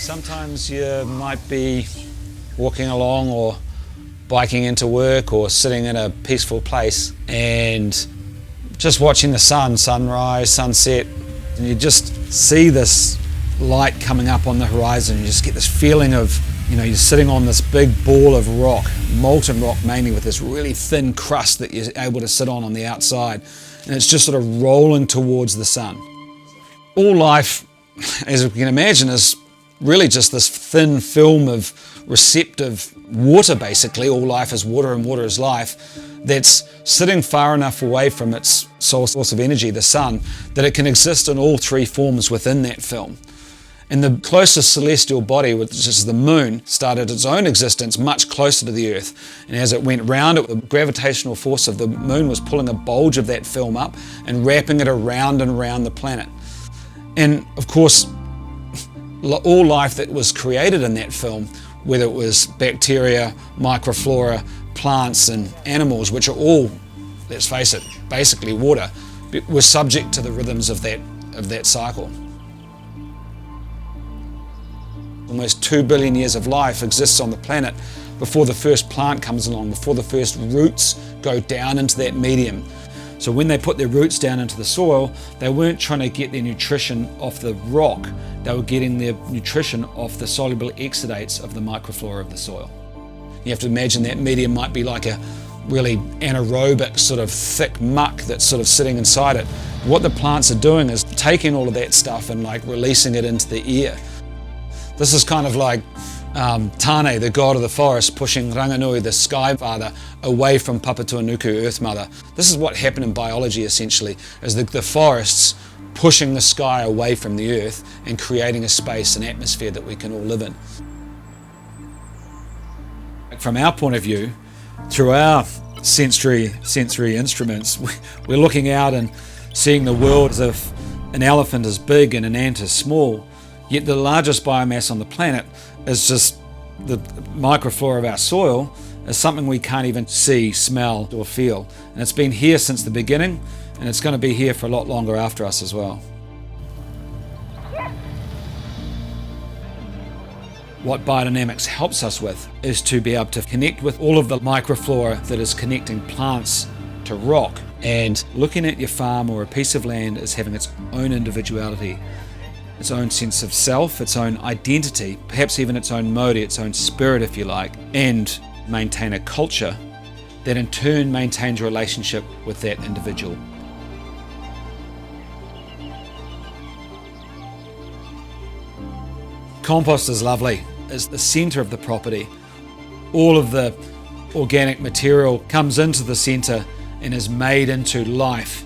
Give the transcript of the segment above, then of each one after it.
Sometimes you might be walking along or biking into work or sitting in a peaceful place and just watching the sunrise, sunset, and you just see this light coming up on the horizon. You just get this feeling of, you're sitting on this big ball of rock, molten rock mainly, with this really thin crust that you're able to sit on the outside, and it's just sort of rolling towards the sun. All life, as you can imagine, is really just this thin film of receptive water, basically. All life is water and water is life, that's sitting far enough away from its source of energy, the sun, that it can exist in all three forms within that film. And the closest celestial body, which is the moon, started its own existence much closer to the Earth. And as it went round, the gravitational force of the moon was pulling a bulge of that film up and wrapping it around and around the planet. And of course, all life that was created in that film, whether it was bacteria, microflora, plants and animals, which are all, let's face it, basically water, were subject to the rhythms of that cycle. Almost 2 billion years of life exists on the planet before the first plant comes along, before the first roots go down into that medium. So when they put their roots down into the soil, they weren't trying to get their nutrition off the rock, they were getting their nutrition off the soluble exudates of the microflora of the soil. You have to imagine that medium might be like a really anaerobic sort of thick muck that's sort of sitting inside it. What the plants are doing is taking all of that stuff and releasing it into the air. This is kind of like Tane, the god of the forest, pushing Ranganui, the sky father, away from Papatuanuku, Earth Mother. This is what happened in biology, essentially, is the forests pushing the sky away from the earth and creating a space, an atmosphere that we can all live in. From our point of view, through our sensory instruments, we're looking out and seeing the world as if an elephant is big and an ant is small. Yet the largest biomass on the planet is just the microflora of our soil, is something we can't even see, smell or feel. And it's been here since the beginning, and it's going to be here for a lot longer after us as well. What biodynamics helps us with is to be able to connect with all of the microflora that is connecting plants to rock, and looking at your farm or a piece of land as having its own individuality, its own sense of self, its own identity, perhaps even its own mode, its own spirit if you like, and maintain a culture that in turn maintains a relationship with that individual. Compost is lovely. It's the centre of the property. All of the organic material comes into the centre and is made into life.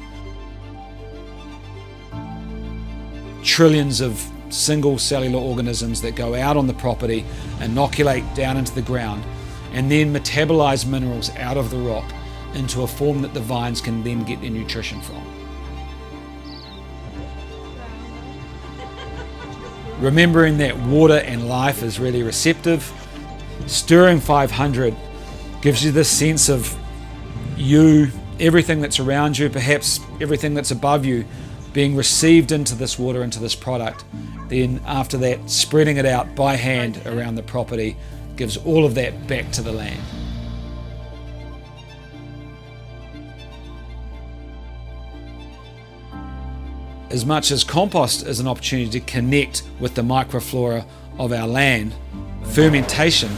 Trillions of single cellular organisms that go out on the property, inoculate down into the ground, and then metabolize minerals out of the rock into a form that the vines can then get their nutrition from. Remembering that water and life is really receptive, stirring 500 gives you this sense of you, everything that's around you, perhaps everything that's above you, being received into this water, into this product. Then after that, spreading it out by hand around the property gives all of that back to the land. As much as compost is an opportunity to connect with the microflora of our land, fermentation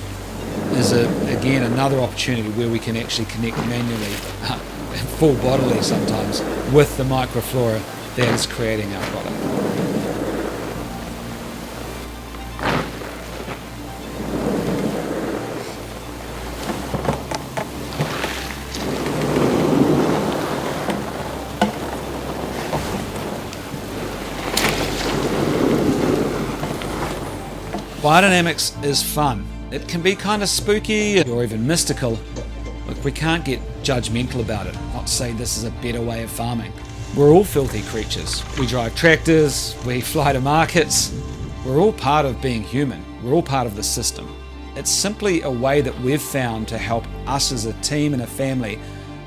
is again another opportunity where we can actually connect manually, full bodily sometimes, with the microflora that is creating our product. Biodynamics is fun. It can be kind of spooky or even mystical. Look, we can't get judgmental about it, not say this is a better way of farming. We're all filthy creatures. We drive tractors, we fly to markets. We're all part of being human. We're all part of the system. It's simply a way that we've found to help us as a team and a family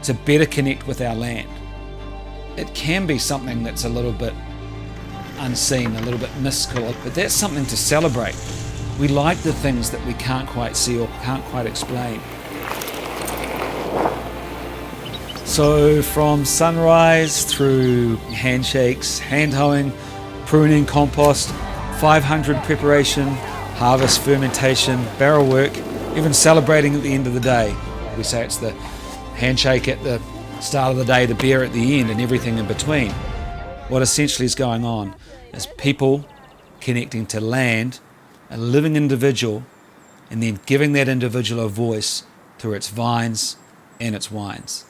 to better connect with our land. It can be something that's a little bit unseen, a little bit mystical, but that's something to celebrate. We like the things that we can't quite see or can't quite explain. So from sunrise through handshakes, hand hoeing, pruning, compost, 500 preparation, harvest, fermentation, barrel work, even celebrating at the end of the day. We say it's the handshake at the start of the day, the beer at the end, and everything in between. What essentially is going on is people connecting to land, a living individual, and then giving that individual a voice through its vines and its wines.